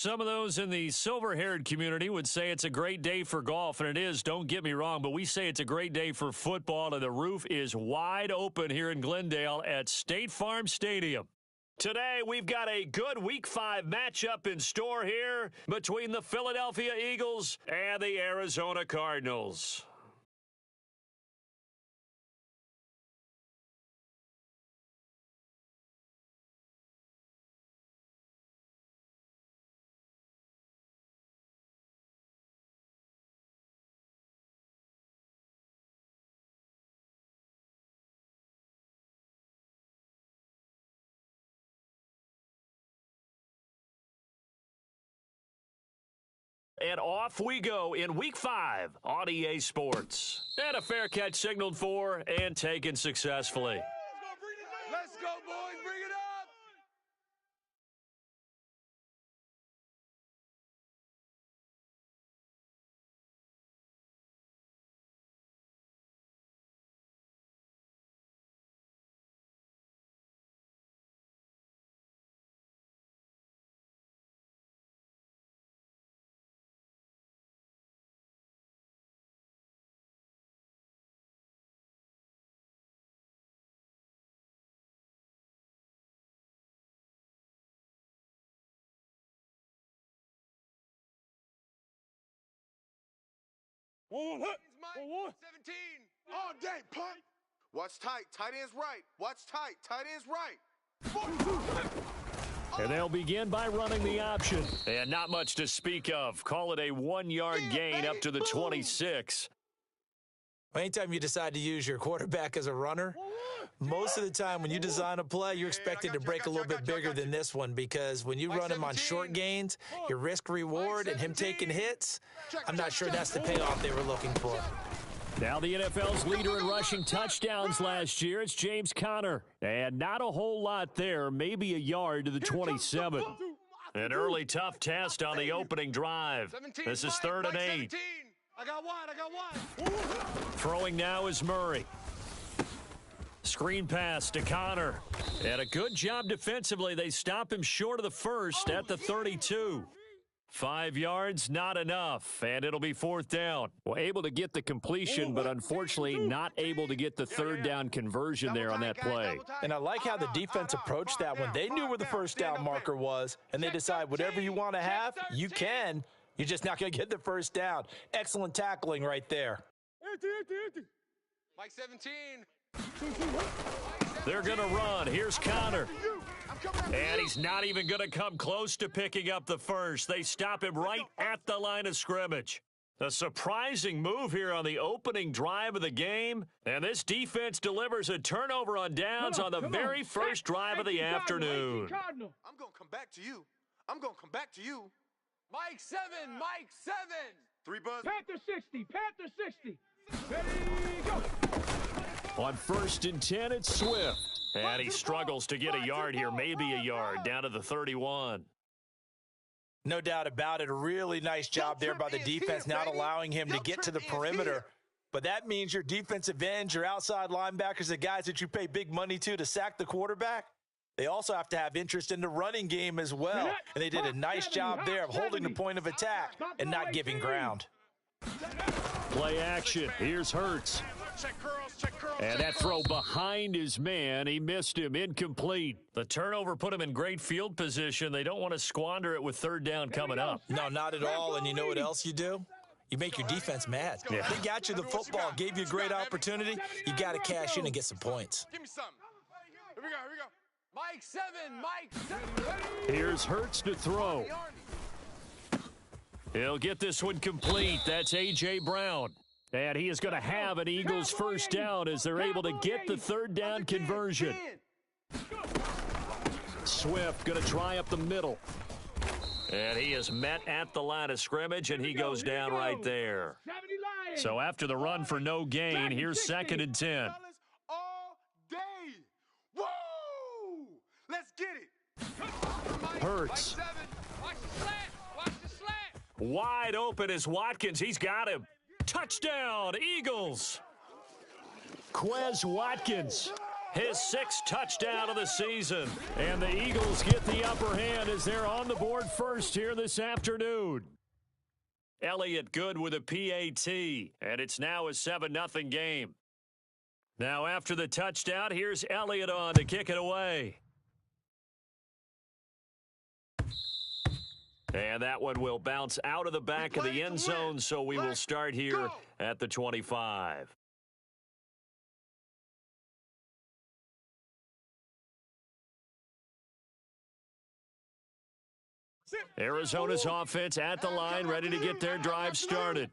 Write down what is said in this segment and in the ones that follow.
Some of those in the silver-haired community would say it's a great day for golf, and it is, don't get me wrong, but we say it's a great day for football, and the roof is wide open here in Glendale at State Farm Stadium. Today, we've got a good Week 5 matchup in store here between the Philadelphia Eagles and the Arizona Cardinals. And off we go in Week 5 on EA Sports. And a fair catch signaled for and taken successfully. Let's go, boys. Bring it up. One. 17. All day, punt. Watch tight. Tight end's right. Watch tight. Tight end's right. And they'll begin by running the option. And not much to speak of. Call it a 1-yard gain up to the 26. Anytime you decide to use your quarterback as a runner, most of the time when you design a play, you're expected to break a little bit bigger than this one, because when you run him on short gains, your risk-reward and him taking hits, I'm not sure that's the payoff they were looking for. Now the NFL's leader in rushing touchdowns last year, it's James Conner. And not a whole lot there, maybe a yard to the 27. An early tough test on the opening drive. This is 3rd and 8. I got one. Throwing now is Murray. Screen pass to Conner. And a good job defensively. They stop him short of the first at the 32. 5 yards, not enough, and it'll be 4th down. Well, able to get the completion, but unfortunately not able to get the 3rd down conversion there on that play. And I like how the defense approached that one. They knew where the 1st down marker was, and they decide whatever you want to have, you can. You're just not going to get the 1st down. Excellent tackling right there. Mike 17. They're going to run. Here's Conner. And he's not even going to come close to picking up the first. They stop him right at the line of scrimmage. A surprising move here on the opening drive of the game. And this defense delivers a turnover on downs on the very first drive of the afternoon. I'm going to come back to you. Mike 7. 3 buzz. Panther 60. Ready, go. On 1st and 10, it's Swift. And he struggles to get a yard here, maybe a yard, down to the 31. No doubt about it. A really nice job there by the defense, not allowing him to get to the perimeter. But that means your defensive ends, your outside linebackers, the guys that you pay big money to sack the quarterback, they also have to have interest in the running game as well. And they did a nice job there of holding the point of attack and not giving ground. Play action. Here's Hurts. And that throw behind his man, he missed him, incomplete. The turnover put him in great field position. They don't want to squander it with 3rd down coming up. No, not at all. And you know what else you do? You make your defense mad. Yeah. They got you the football, gave you a great opportunity. You got to cash in and get some points. Give me some. Here we go. Mike 7. Here's Hurts to throw. He'll get this one complete. That's A.J. Brown. And he is going to have an Eagles 1st down as they're able to get the 3rd down conversion. Swift going to try up the middle. And he is met at the line of scrimmage, and he goes down right there. So after the run for no gain, here's 2nd and 10. All day. Woo! Let's get it. Hurts. Watch the slant. Wide open is Watkins. He's got him. Touchdown, Eagles. Quez Watkins. his 6th touchdown of the season. And the Eagles get the upper hand as they're on the board first here this afternoon. Elliott good with a PAT, and it's now a 7-0 game. Now after the touchdown, here's Elliott on to kick it away. And that one will bounce out of the back of the end zone, so we will start here at the 25. Arizona's offense at the line, ready to get their drive started.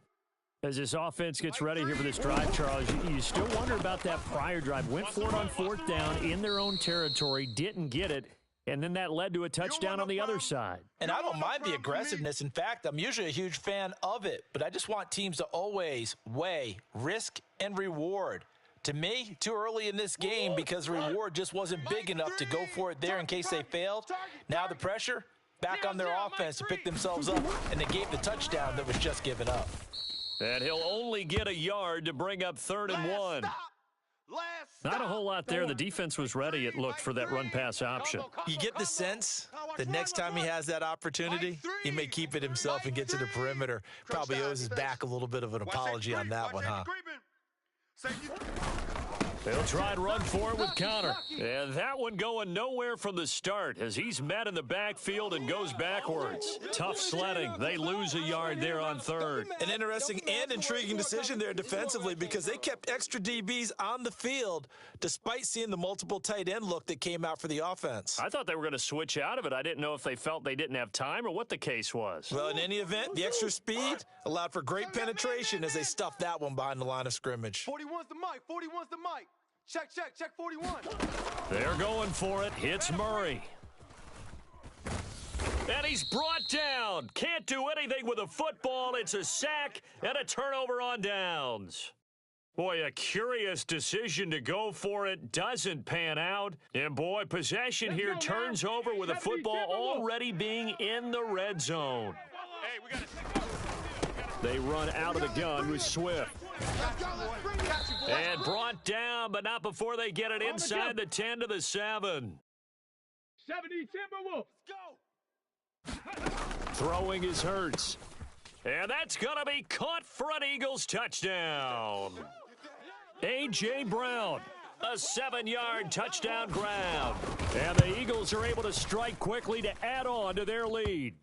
As this offense gets ready here for this drive, Charles, you still wonder about that prior drive. Went for it on 4th down in their own territory, didn't get it, and then that led to a touchdown on the other side. And I don't mind the aggressiveness. In fact, I'm usually a huge fan of it, but I just want teams to always weigh risk and reward. To me, too early in this game because the reward just wasn't big enough to go for it there in case they failed. Now the pressure back on their offense to pick themselves up, and they gave the touchdown that was just given up. And he'll only get a yard to bring up 3rd and 1. Not a whole lot there. The defense was ready, it looked, for that run-pass option. You get the sense that next time he has that opportunity, he may keep it himself and get to the perimeter. Probably owes his back a little bit of an apology on that one, huh? They'll try and run for it with Connor. And that one going nowhere from the start as he's met in the backfield and goes backwards. Tough sledding. They lose a yard there on 3rd. An interesting and intriguing decision there defensively because they kept extra DBs on the field despite seeing the multiple tight end look that came out for the offense. I thought they were going to switch out of it. I didn't know if they felt they didn't have time or what the case was. Well, in any event, the extra speed allowed for great penetration as they stuffed that one behind the line of scrimmage. 41's the mic. 41's the mic. Check 41. They're going for it. Hits Murray. And he's brought down. Can't do anything with a football. It's a sack and a turnover on downs. Boy, a curious decision to go for it. Doesn't pan out. And boy, possession here turns over with a football already being in the red zone. They run out of the gun with Swift. And brought down, but not before they get it inside the 10 to the 7. 70 Timberwolves. Throwing is Hurts. And that's going to be caught for an Eagles touchdown. A.J. Brown, a 7-yard touchdown grab. And the Eagles are able to strike quickly to add on to their lead.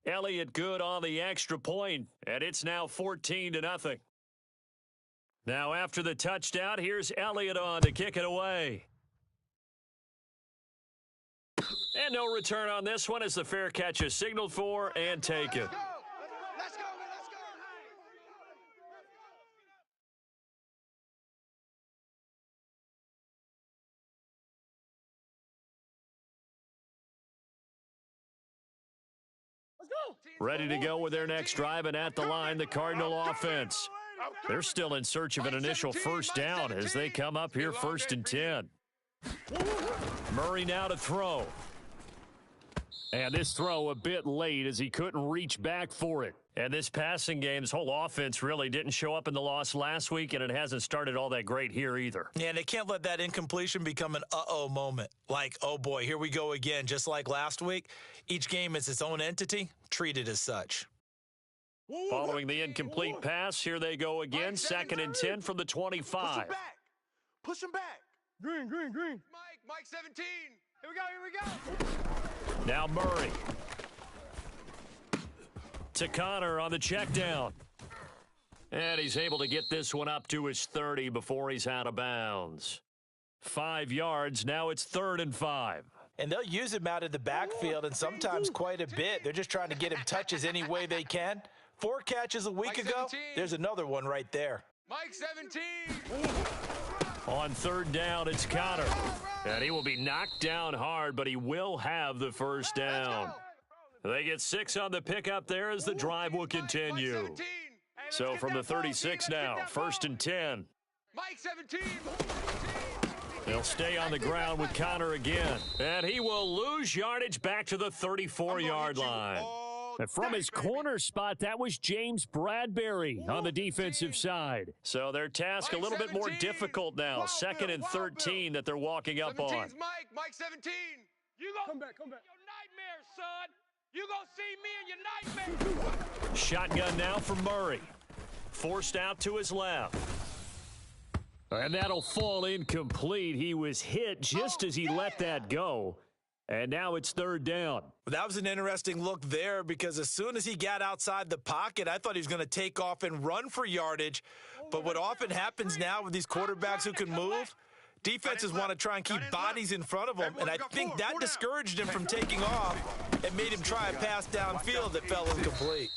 Elliott good on the extra point, and it's now 14-0. Now after the touchdown, here's Elliott on to kick it away. And no return on this one as the fair catch is signaled for and taken. Let's go. Ready to go with their next drive, and at the line, the Cardinal offense. They're still in search of an initial first down as they come up here 1st and 10. Murray now to throw. And this throw a bit late as he couldn't reach back for it. And this passing game, this whole offense really didn't show up in the loss last week, and it hasn't started all that great here either. Yeah, and they can't let that incompletion become an uh-oh moment. Like, oh boy, here we go again, just like last week. Each game is its own entity, treated as such. Following the incomplete pass, here they go again, 2nd and 10 from the 25. Push him back. Green. Mike 17. Here we go. Now Murray. To Connor on the check down. And he's able to get this one up to his 30 before he's out of bounds. 5 yards. Now it's 3rd and 5. And they'll use him out of the backfield and sometimes quite a bit. They're just trying to get him touches any way they can. 4 catches a week ago. There's another one right there. Mike 17. On 3rd down, it's Connor. And he will be knocked down hard, but he will have the first down. They get 6 on the pickup there as the drive will continue. So from the 36 now, 1st and 10. Mike 17. They'll stay on the ground with Connor again. And he will lose yardage back to the 34-yard line. And from his corner spot, that was James Bradbury on the defensive side. So their task a little bit more difficult now. 2nd and 13 that they're walking up on. Mike 17. You go come back. Your nightmares, son. You gonna see me in your nightmares. Shotgun now for Murray. Forced out to his left. And that'll fall incomplete. He was hit just as he let that go. And now it's 3rd down. Well, that was an interesting look there because as soon as he got outside the pocket, I thought he was going to take off and run for yardage. But what often happens now with these quarterbacks who can move, defenses want to try and keep bodies in front of them. And I think that discouraged him from taking off and made him try a pass downfield that fell incomplete.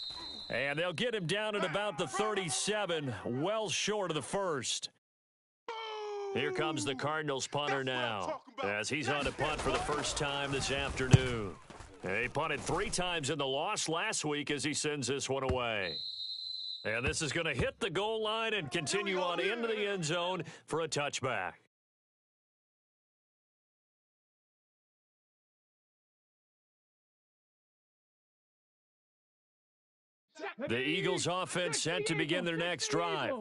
And they'll get him down at about the 37, well short of the first. Here comes the Cardinals punter now, as he's on to punt for the first time this afternoon. He punted 3 times in the loss last week as he sends this one away. And this is going to hit the goal line and continue on into the end zone for a touchback. The Eagles offense set to begin their next drive.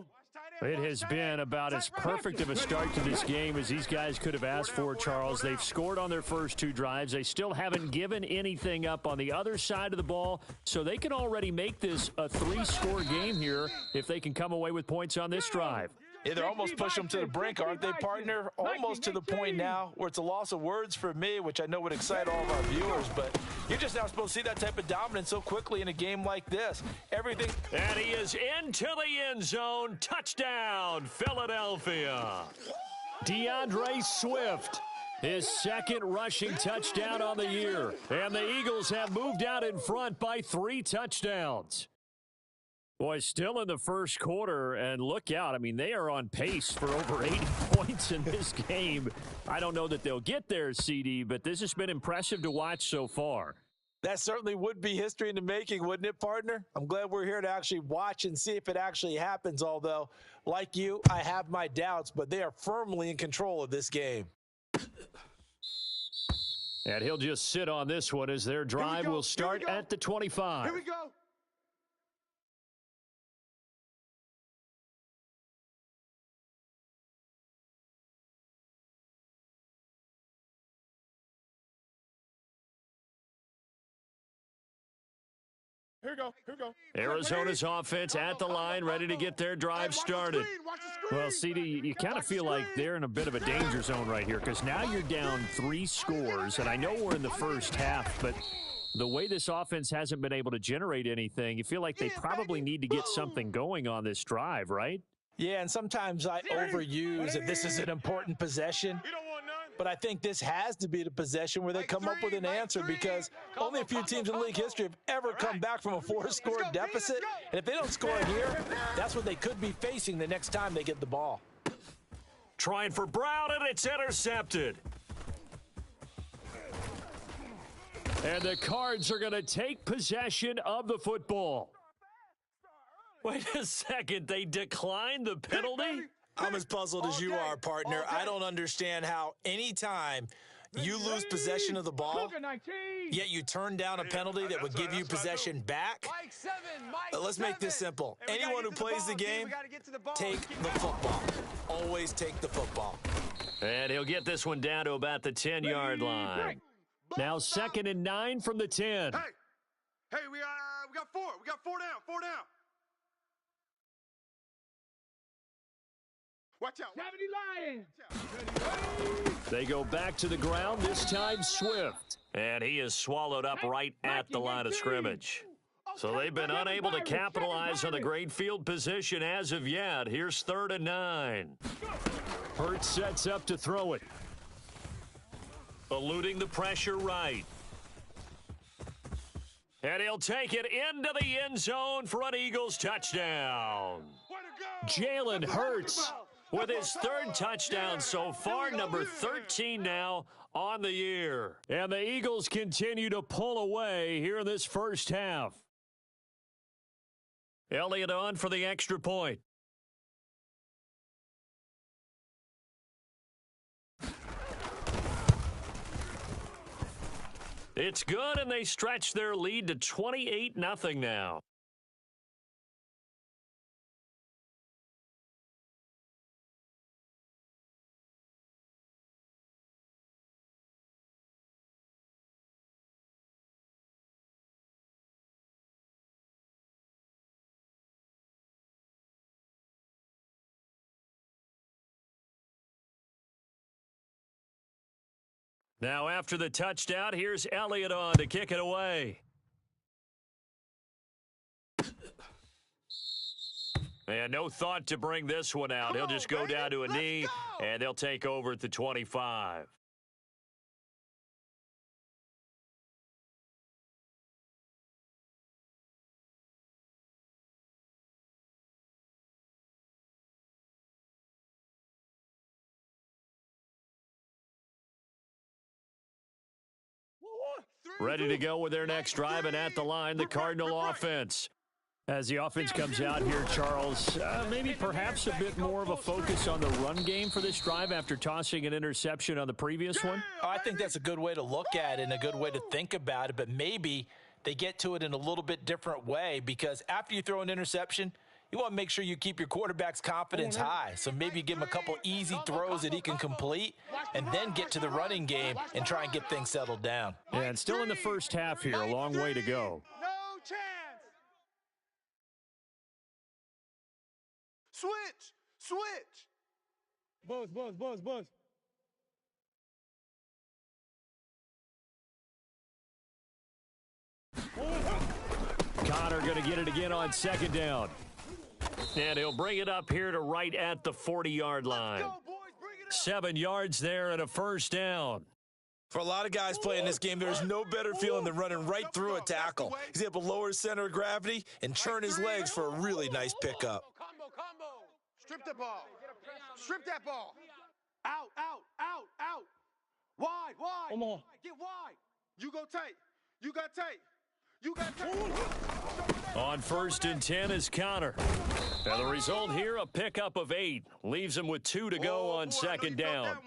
It has been about as perfect of a start to this game as these guys could have asked for, Charles. They've scored on their first 2 drives. They still haven't given anything up on the other side of the ball, so they can already make this a 3-score game here if they can come away with points on this drive. Yeah, they're almost pushing them to the brink, aren't they, partner? Almost to the point now where it's a loss of words for me, which I know would excite all of our viewers, but you're just not supposed to see that type of dominance so quickly in a game like this. Everything. And he is into the end zone. Touchdown, Philadelphia. DeAndre Swift, his 2nd rushing touchdown on the year. And the Eagles have moved out in front by 3 touchdowns. Boy, still in the first quarter, and look out. I mean, they are on pace for over 80 points in this game. I don't know that they'll get there, CD, but this has been impressive to watch so far. That certainly would be history in the making, wouldn't it, partner? I'm glad we're here to actually watch and see if it actually happens, although, like you, I have my doubts, but they are firmly in control of this game. And he'll just sit on this one as their drive will start at the 25. Here we go. Here we go. Arizona's offense at the line, ready to get their drive started. Well, CD, you kind of feel like they're in a bit of a danger zone right here because now you're down 3 scores, and I know we're in the first half, but the way this offense hasn't been able to generate anything, you feel like they probably need to get something going on this drive, right? Yeah, and sometimes I overuse that this is an important possession. But I think this has to be the possession where they come up with an answer because only a few teams in league history have ever come back from a 4-score deficit. And if they don't score here, that's what they could be facing the next time they get the ball. Trying for Brown, and it's intercepted. And the Cards are going to take possession of the football. Wait a second, they declined the penalty? I'm as puzzled as you are, partner. I don't understand how any time you lose possession of the ball, yet you turn down a penalty that would give you possession back. Let's make this simple. Anyone who plays the game, take the football. Always take the football. And he'll get this one down to about the 10-yard line. Now 2nd and 9 from the 10. Hey, we got 4. We got 4 down. 4 down. Watch out. 70 Lions. They go back to the ground, this time Swift. And he is swallowed up right at the line of scrimmage. So they've been unable to capitalize on the great field position as of yet. Here's 3rd and 9. Hurts sets up to throw it. Eluding the pressure right. And he'll take it into the end zone for an Eagles touchdown. Jalen Hurts with his 3rd touchdown so far, number 13 now on the year. And the Eagles continue to pull away here in this first half. Elliott on for the extra point. It's good, and they stretch their lead to 28-0 now. Now, after the touchdown, here's Elliott on to kick it away. And no thought to bring this one out. He'll just go down to a knee, and they'll take over at the 25. Ready to go with their next drive, and at the line, the Cardinal offense. As the offense comes out here, Charles, maybe perhaps a bit more of a focus on the run game for this drive after tossing an interception on the previous one? I think that's a good way to look at it and a good way to think about it, but maybe they get to it in a little bit different way, because after you throw an interception, you want to make sure you keep your quarterback's confidence high. So maybe you give him a couple easy throws that he can complete and then get to the running game and try and get things settled down. And still in the first half here, a long way to go. No chance. Switch. Buzz. Connor going to get it again on second down. And he'll bring it up here to right at the 40-yard line. 7 yards there and a first down. For a lot of guys playing this game, there's no better feeling than running right through a tackle. He's able to lower his center of gravity and churn his legs for a really nice pickup. Combo. Strip the ball. Strip that ball. Out. Wide. Omaha. Get wide. You go tight. You got tight. On first and 10 is Connor. And the result here, a pickup of 8. Leaves him with 2 to go on second down.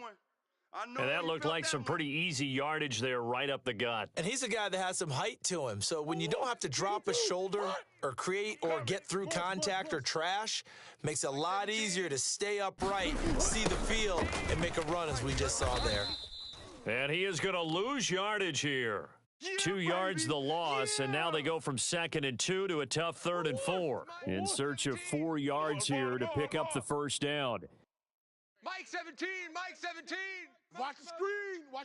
And that looked like some pretty easy yardage there right up the gut. And he's a guy that has some height to him. So when you don't have to drop a shoulder or create or get through contact or trash, makes it a lot easier to stay upright, see the field, and make a run as we just saw there. And he is going to lose yardage here. 2 yards the loss, and now they go from 2nd and 2 to a tough 3rd and 4. In search of 4 yards here to pick up the first down. Mike 17. Watch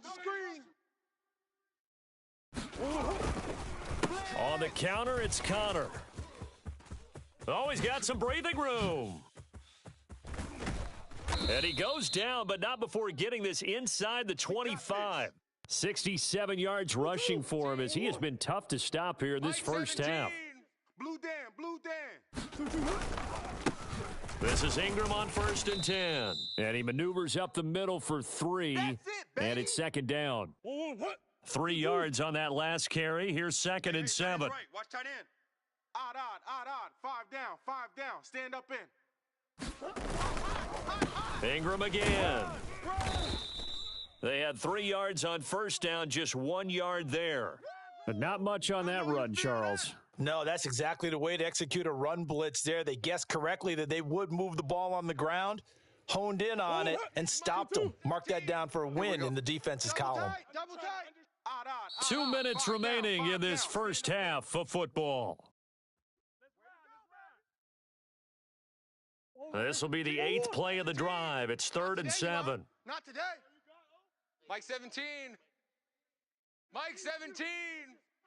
the screen. On the counter, it's Connor. Oh, he's got some breathing room. And he goes down, but not before getting this inside the 25. 67 yards rushing for him as he has been tough to stop here this first half. Blue Dan. This is Ingram on first and 10. And he maneuvers up the middle for 3. And it's second down. 3 yards on that last carry. Here's 2nd and 7. Right. Watch tight end. Odd. 5 down. Stand up in. Ingram again. They had 3 yards on first down, just 1 yard there. But not much on that run, Charles. No, that's exactly the way to execute a run blitz there. They guessed correctly that they would move the ball on the ground, honed in on it, and stopped them. Mark that down for a win in the defense's column. Double tight. 2 minutes remaining in this first half of football. This will be the 8th play of the drive. It's 3rd and 7. Not today. Mike 17.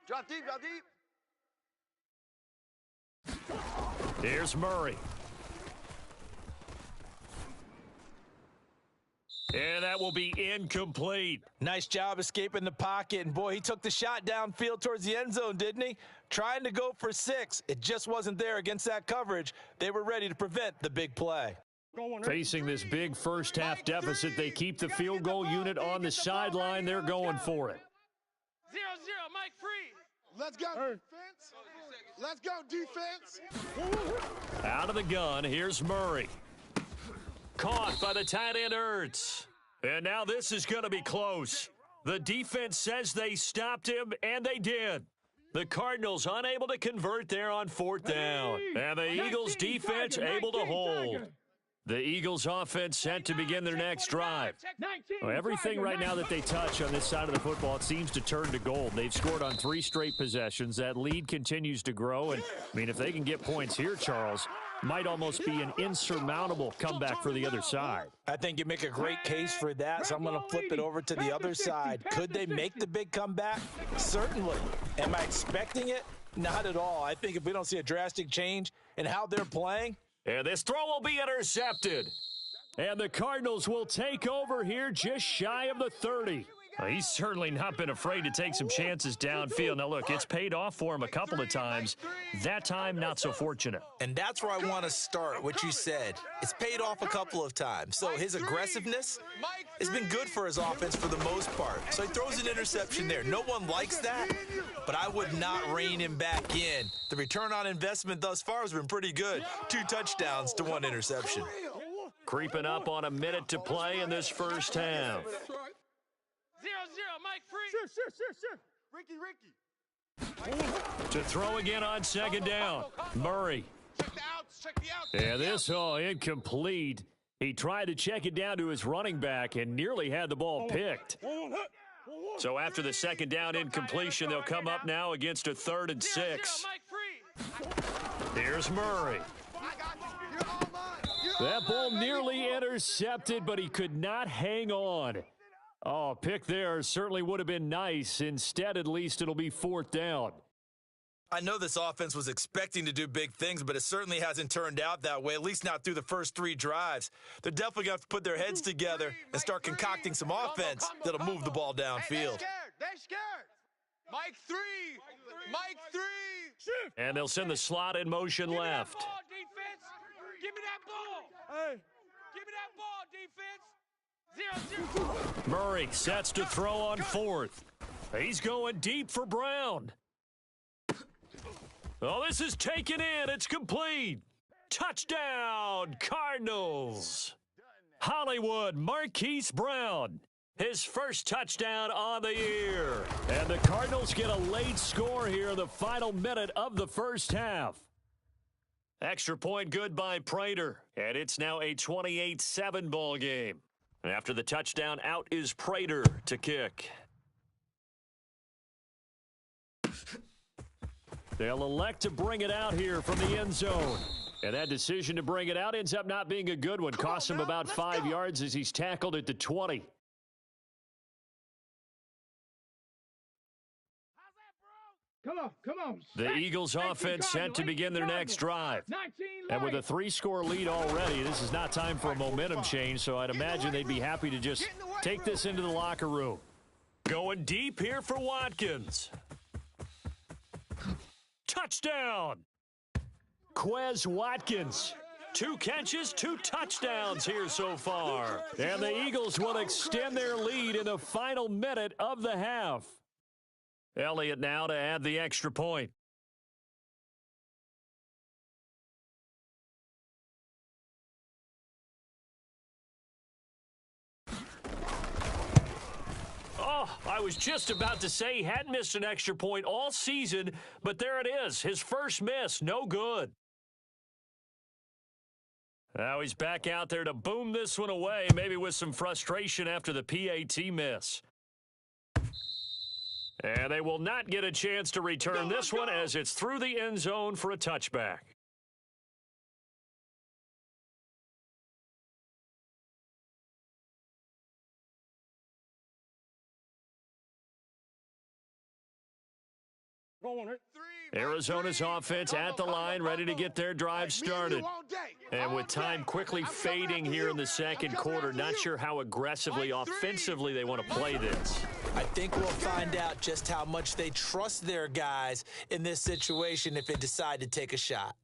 Drop deep. Here's Murray. And that will be incomplete. Nice job escaping the pocket. And, boy, he took the shot downfield towards the end zone, didn't he? Trying to go for 6. It just wasn't there against that coverage. They were ready to prevent the big play. Facing this big first half deficit, they keep the field goal unit on the sideline. They're going for it. 0-0. Mike free. Let's go, defense. Out of the gun, here's Murray. Caught by the tight end, Ertz. And now this is going to be close. The defense says they stopped him, and they did. The Cardinals unable to convert there on 4th down. And the Eagles defense able to hold. The Eagles offense set to begin their next drive. Well, everything right now that they touch on this side of the football, it seems to turn to gold. They've scored on 3 straight possessions. That lead continues to grow. And, I mean, if they can get points here, Charles, might almost be an insurmountable comeback for the other side. I think you make a great case for that, so I'm going to flip it over to the other side. Could they make the big comeback? Certainly. Am I expecting it? Not at all. I think if we don't see a drastic change in how they're playing. And this throw will be intercepted. And the Cardinals will take over here just shy of the 30. He's certainly not been afraid to take some chances downfield. Now, look, it's paid off for him a couple of times. That time, not so fortunate. And that's where I want to start, what you said. It's paid off a couple of times. So his aggressiveness has been good for his offense for the most part. So he throws an interception there. No one likes that, but I would not rein him back in. The return on investment thus far has been pretty good. 2 touchdowns to 1 interception. Creeping up on a minute to play in this first half. 0-0, Mike free. Ricky. To throw again on 2nd down. Murray. Check the outs. And this, incomplete. He tried to check it down to his running back and nearly had the ball picked. So after the 2nd down incompletion, they'll come up now against a 3rd and 6. Here's Murray. That ball nearly intercepted, but he could not hang on. Oh, pick there certainly would have been nice. Instead, at least it'll be 4th down. I know this offense was expecting to do big things, but it certainly hasn't turned out that way, at least not through the first 3 drives. They're definitely going to have to put their heads together and start concocting some offense that'll move the ball downfield. They're scared. Mike 3. And they'll send the slot in motion left. Give me that ball. Give me that ball, defense. 0-0. Murray sets to throw on 4th. He's going deep for Brown. Oh, this is taken in. It's complete. Touchdown, Cardinals. Hollywood Marquise Brown. His first touchdown on the year. And the Cardinals get a late score here in the final minute of the first half. Extra point good by Prater. And it's now a 28-7 ball game. After the touchdown, out is Prater to kick. They'll elect to bring it out here from the end zone. And that decision to bring it out ends up not being a good one. Costs him about 5 yards as he's tackled at the 20. Come on. The Eagles offense set to begin their next drive. And with a 3-score lead already, this is not time for a momentum change, so I'd imagine they'd be happy to just take this into the locker room. Going deep here for Watkins. Touchdown! Quez Watkins. 2 catches, 2 touchdowns here so far. And the Eagles will extend their lead in the final minute of the half. Elliott now to add the extra point. Oh, I was just about to say he hadn't missed an extra point all season, but there it is. His first miss, no good. Now he's back out there to boom this one away, maybe with some frustration after the PAT miss. And they will not get a chance to return this one as it's through the end zone for a touchback. Arizona's offense at the line, ready to get their drive started. And with time quickly fading here in the second quarter, not sure how aggressively, offensively they want to play this. I think we'll find out just how much they trust their guys in this situation if they decide to take a shot.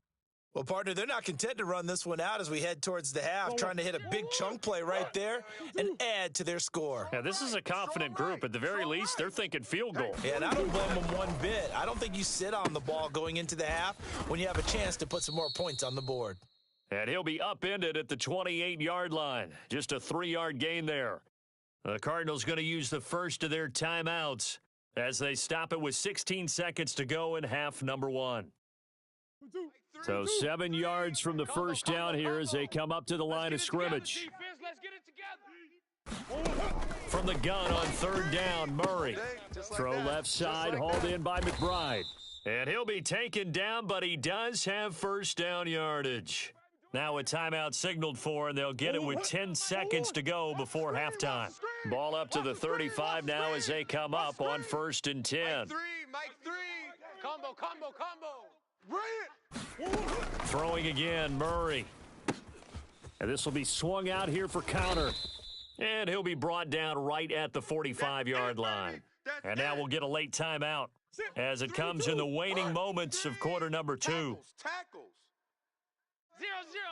Well, partner, they're not content to run this one out as we head towards the half, trying to hit a big chunk play right there and add to their score. Yeah, this is a confident group. At the very least, they're thinking field goal. Yeah, and I don't blame them one bit. I don't think you sit on the ball going into the half when you have a chance to put some more points on the board. And he'll be upended at the 28-yard line. Just a 3-yard gain there. The Cardinals going to use the first of their timeouts as they stop it with 16 seconds to go in half number one. So 7 yards from the first down here as they come up to the line of scrimmage. From the gun on third down, Murray. Throw left side, hauled in by McBride. And he'll be taken down, but he does have first down yardage. Now a timeout signaled for, and they'll get it with 10 seconds to go before halftime. Ball up to the 35 now as they come up on 1st and 10. Mike 3. Combo. Throwing again, Murray. And this will be swung out here for counter. And he'll be brought down right at the 45-yard line. And now we'll get a late timeout as it comes in the waning moments of quarter number 2. Tackles. 0-0,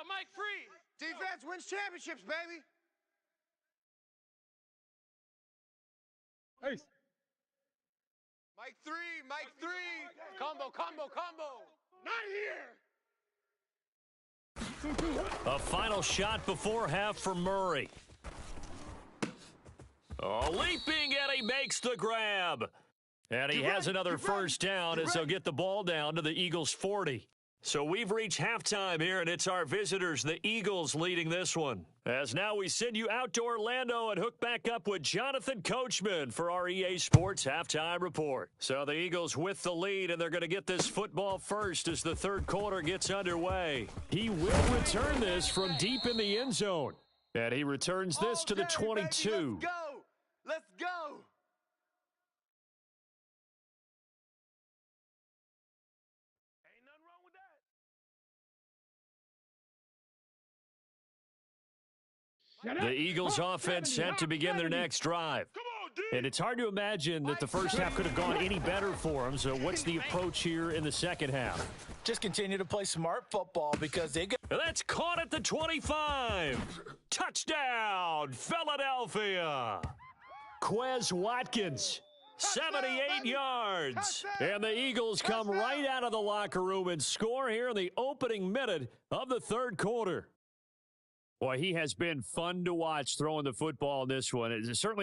Mike free. Defense wins championships, baby. Hey. Mike 3. Combo. Not here. A final shot before half for Murray. Oh, leaping, and he makes the grab. And he has another first down as they'll get the ball down to the Eagles' 40. So we've reached halftime here, and it's our visitors, the Eagles, leading this one. As now we send you out to Orlando and hook back up with Jonathan Coachman for our EA Sports Halftime Report. So the Eagles with the lead, and they're going to get this football first as the third quarter gets underway. He will return this from deep in the end zone. And he returns this to the 22. Baby, let's go. The Eagles offense set to begin their next drive. And it's hard to imagine that the first half could have gone any better for them. So what's the approach here in the second half? Just continue to play smart football because they get. That's caught at the 25. Touchdown, Philadelphia. Quez Watkins, 78 yards. And the Eagles come right out of the locker room and score here in the opening minute of the third quarter. Boy, he has been fun to watch throwing the football in this one. It's certainly not